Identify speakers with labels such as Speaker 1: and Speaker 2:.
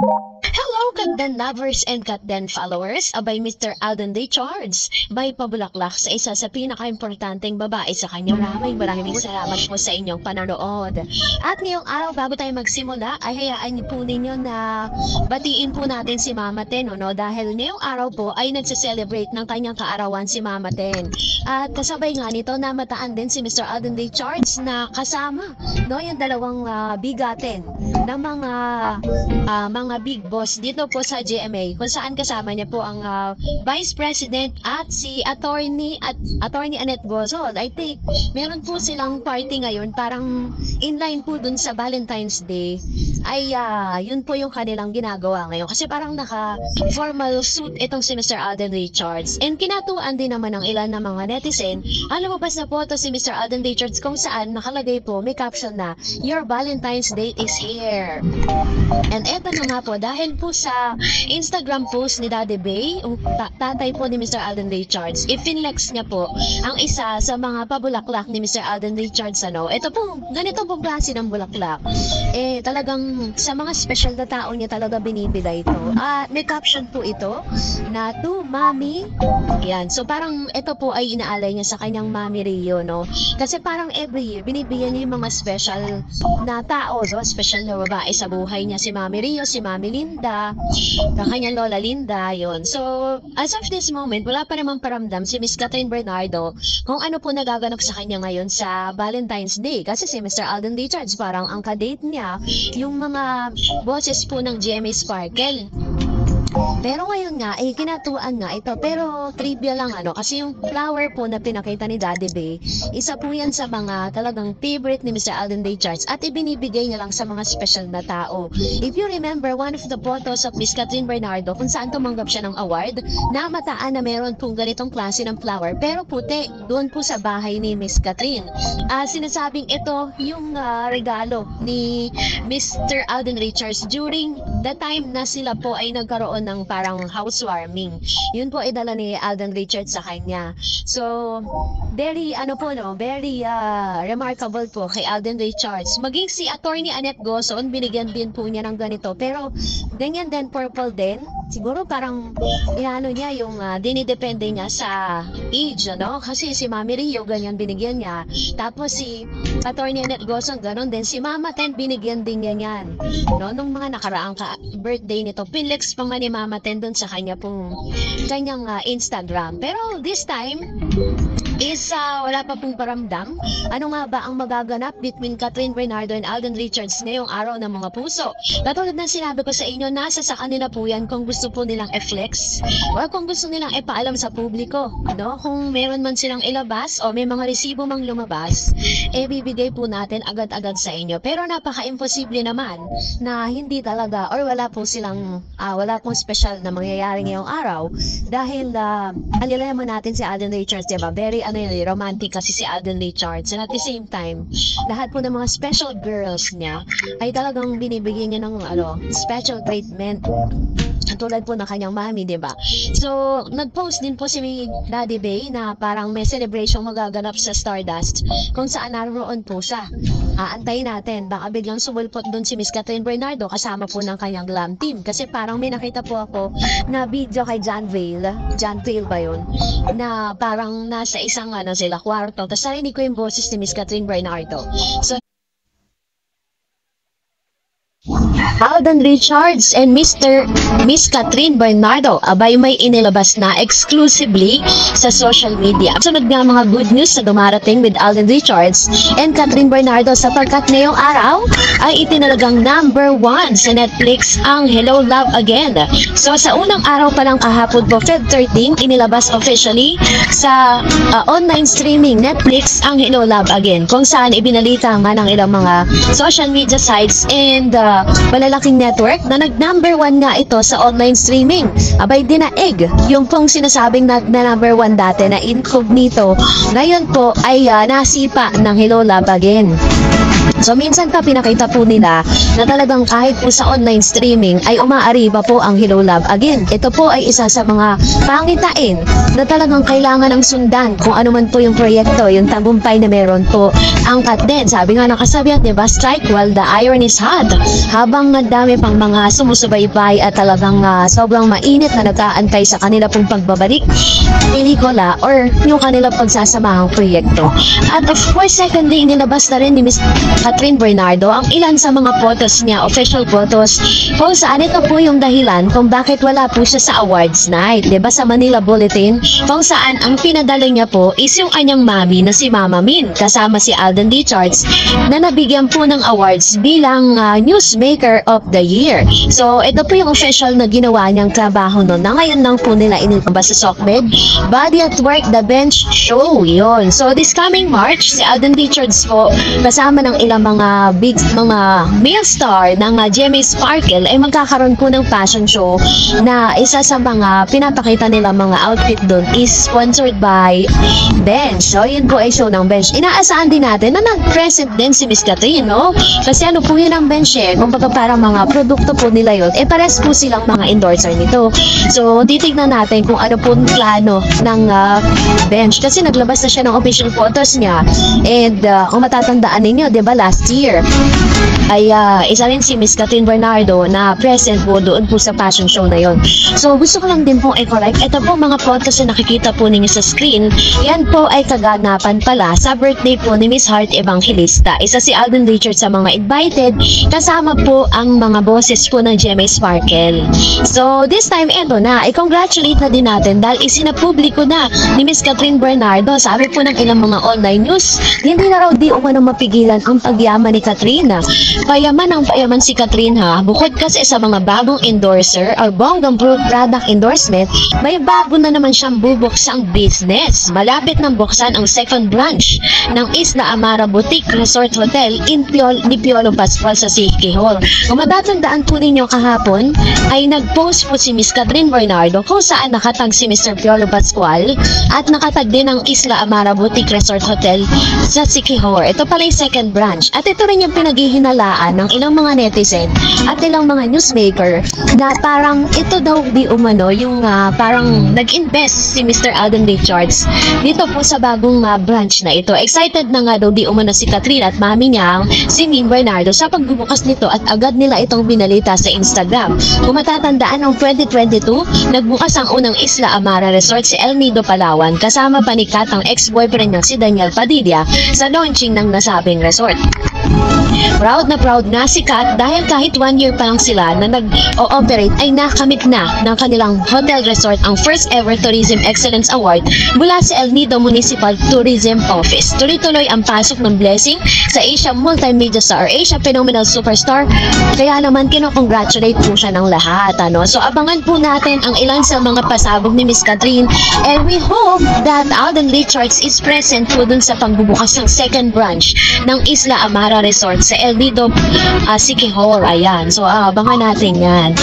Speaker 1: Hello, Katden lovers and Katden followers! Abay Mr. Alden Richards, may pabulaklak sa isa sa pinaka-importanteng babae sa kanyang maraming salamat po sa inyong panonood. At ngayong araw, bago tayo magsimula, ay hayaan niyo po ninyo na batiin po natin si Mama Ten, no? Dahil ngayong araw po ay nagse-celebrate ng kanyang kaarawan si Mama Ten. At kasabay nga nito, namataan din si Mr. Alden Richards na kasama, no? Yung dalawang bigatin ng mga big boss dito po sa GMA, kung saan kasama niya po ang Vice President at si Attorney Annette Gozon. I think meron po silang party ngayon, parang inline po dun sa Valentine's Day. Ay yun po yung kanilang ginagawa ngayon, kasi parang naka formal suit itong si Mr. Alden Richards. And kinatuan din naman ng ilan na mga netizen ang lumabas na photo si Mr. Alden Richards kung saan nakalagay po, may caption na, "Your Valentine's Date is here." And eto na nga po, dahil po sa Instagram post ni Daddy Bay, tatay po ni Mr. Alden Richards, ipinlex niya po ang isa sa mga pabulaklak ni Mr. Alden Richards. Ito po, ganito po klase ng bulaklak. Talagang sa mga special na tao niya talaga binibigay ito. May caption po ito na, "To Mommy." Yan. So parang ito po ay inaalay niya sa kanyang Mommy Rio, no? Kasi parang every year, binibigyan niya yung mga special na tao, so special na babae sa buhay niya. Si Mommy Rio, si Mommy Linda, na kanyang Lola Linda, yon. So, as of this moment, wala pa namang paramdam si Miss Catherine Bernardo kung ano po nagaganap sa kanya ngayon sa Valentine's Day. Kasi si Mr. Alden Richards, parang ang kadate niya, yung mga boses po ng GMA Sparkle. Pero ngayon nga, kinatuan nga ito. Pero trivia lang, kasi yung flower po na pinakita ni Daddy Bay, isa po yan sa mga talagang favorite ni Mr. Alden Richards at ibinibigay niya lang sa mga special na tao. If you remember, one of the photos of Miss Catherine Bernardo kung saan tumanggap siya ng award, namataan na meron pong ganitong klase ng flower, pero puti, doon po sa bahay ni Miss Catherine. Sinasabing ito yung regalo ni Mr. Alden Richards during the time na sila po ay nagkaroon ng parang housewarming. Yun po ay dala ni Alden Richards sa kanya. So, very remarkable po kay Alden Richards. Maging si Attorney Annette Gozon, binigyan din po niya ng ganito. Pero, ganyan din, purple din. Siguro parang, niya yung dinidepende niya sa age, Kasi si Mami Rio, ganyan binigyan niya. Tapos si Attorney Annette Gozon, ganon din. Si Mama Ten, binigyan din niya yan. Nung mga nakaraang birthday nito, pinlex pa man ni Mama Ten doon sa kanyang Instagram. Pero this time is wala pa pong paramdam. Ano nga ba ang magaganap between Catherine Bernardo and Alden Richards ngayong araw ng mga puso? Katulad ng sinabi ko sa inyo, nasa sa kanila po yan kung gusto po nilang i-flex o kung gusto nilang ipaalam sa publiko. Kung meron man silang ilabas o may mga resibo mang lumabas, bibigay po natin agad-agad sa inyo. Pero napaka-imposible naman na hindi talaga or wala pong special na mangyayari ngayong araw dahil alalaman natin si Alden Richards, diba? Very romantic kasi si Alden Richards, and at the same time, lahat po ng mga special girls niya ay talagang binibigyan niya ng special treatment. Tulad po ng kanyang mami, diba? So, nag-post din po si Daddy Bay na parang may celebration magaganap sa Stardust kung saan naroon po siya. Antayin natin, baka biglang sumulpot doon si Miss Catherine Bernardo kasama po ng kanyang glam team. Kasi parang may nakita po ako na video kay John Vale ba yun? Na parang nasa isang sila kwarto. Tapos narinig ko yung boses ni Miss Catherine Bernardo. So, Alden Richards and Miss Catherine Bernardo abay may inilabas na exclusively sa social media. Sunod nga mga good news na dumarating with Alden Richards and Catherine Bernardo sapagkat ngayong araw ay itinalagang #1 sa Netflix ang Hello Love Again. So sa unang araw pa lang kahapon po, Feb 13, inilabas officially sa online streaming Netflix ang Hello Love Again, kung saan ibinalita nga ng ilang mga social media sites and malalaking network na nag-#1 nga ito sa online streaming. Abay dinaig yung pong sinasabing na #1 dati na incognito. Ngayon po ay nasipa ng Hello Love Again. So minsan pa pinakita po nila na talagang kahit po sa online streaming ay umaariba po ang Hello Love. Again, ito po ay isa sa mga pangitain na talagang kailangan ng sundan kung ano man po yung proyekto, yung tagumpay na meron po ang Katden. Sabi nga ng kasabihan, diba, strike while the iron is hot. Habang nagdami pang mga sumusubaybay at talagang sobrang mainit na nag-aantay sa kanila pong pagbabalik pelikula or yung kanila pagsasamahang proyekto. At of course, secondly, inilabas na rin ni Miss Catherine Bernardo ang ilan sa mga photos niya, official photos, kung saan ito po yung dahilan kung bakit wala po siya sa awards night. Diba sa Manila Bulletin, kung saan ang pinadala niya po is yung kanyang mami na si Mama Min, kasama si Alden Richards, na nabigyan po ng awards bilang Newsmaker of the Year. So, ito po yung official na ginawa niyang trabaho noon na ngayon lang po nila inilabas sa SOCMED, Body at Work, The Bench Show. Yun. So, this coming March, si Alden Richards po, kasama ng ilang mga male star ng GMA Sparkle ay magkakaroon po ng fashion show na isa sa mga pinapakita nila mga outfit doon is sponsored by Bench. So, yun po ay show ng Bench. Inaasahan din natin na nag-present din si Miss Catherine, no? Kasi ano po yun ang Bench eh. Kung parang mga produkto po nila yun, eh pares po silang mga endorser nito. So, titignan natin kung ano po ang plano ng Bench. Kasi naglabas na siya ng official photos niya. And kung matatandaan ninyo, di ba last year, ay isa rin si Miss Catherine Bernardo na present po doon po sa fashion show na yon. So, gusto ko lang din pong i-correct. Ito po mga photos na nakikita po ninyo sa screen. Yan po ay kaganapan pala sa birthday po ni Miss Heart Evangelista. Isa si Alden Richards sa mga invited. Kasama po ang mga bosses po ng GMA Sparkle. So, this time, eto na. I-congratulate na din natin dahil isinapubliko na ni Miss Catherine Bernardo. Sabi po ng ilang mga online news, hindi na raw di umano mapigilan ang pagyaman ni Catherine. Payaman ang payaman si Catherine ha. Bukod kasi sa mga bagong endorser or bonggang product endorsement, may bago na naman siyang bubuksang business. Malapit nang buksan ang second branch ng Isla Amara Boutique Resort Hotel ni Piolo Pascual sa Siquijor. Kung matatandaan po ninyo kahapon, ay nag-post po si Miss Catherine Bernardo kung saan nakatag si Mr. Piolo Pascual at nakatag din ang Isla Amara Boutique Resort Hotel sa Siquijor. Ito pala yung second branch. At ito rin yung pinaghihinalaan ng ilang mga netizen at ilang mga newsmaker na parang ito daw di umano yung parang nag-invest si Mr. Alden Richards dito po sa bagong branch na ito. Excited na nga daw di umano si Catherine at mami niya si Min Bernardo sa pagbubukas nito at agad nila itong binalita sa Instagram. Kung matatandaan noong 2022, nagbukas ang unang Isla Amara Resort si El Nido, Palawan kasama pa ni Kat ang ex-boyfriend niya si Daniel Padilla sa launching ng nasabing resort. Proud na proud nga si Kat dahil kahit 1 year pa lang sila na nag-ooperate ay nakamit na ng kanilang hotel resort ang first ever Tourism Excellence Award mula sa El Nido Municipal Tourism Office. Tuloy-tuloy ang pasok ng blessing sa Asia Multimedia Star, Asia Phenomenal Superstar. Kaya naman kinokongratulate po siya ng lahat. So abangan po natin ang ilan sa mga pasabog ni Miss Catherine and we hope that Alden Richards is present po dun sa pagbubukas ng second branch ng Isla Amara Resort sa El Nido, Siquijor. Ayan. So abangan natin yan.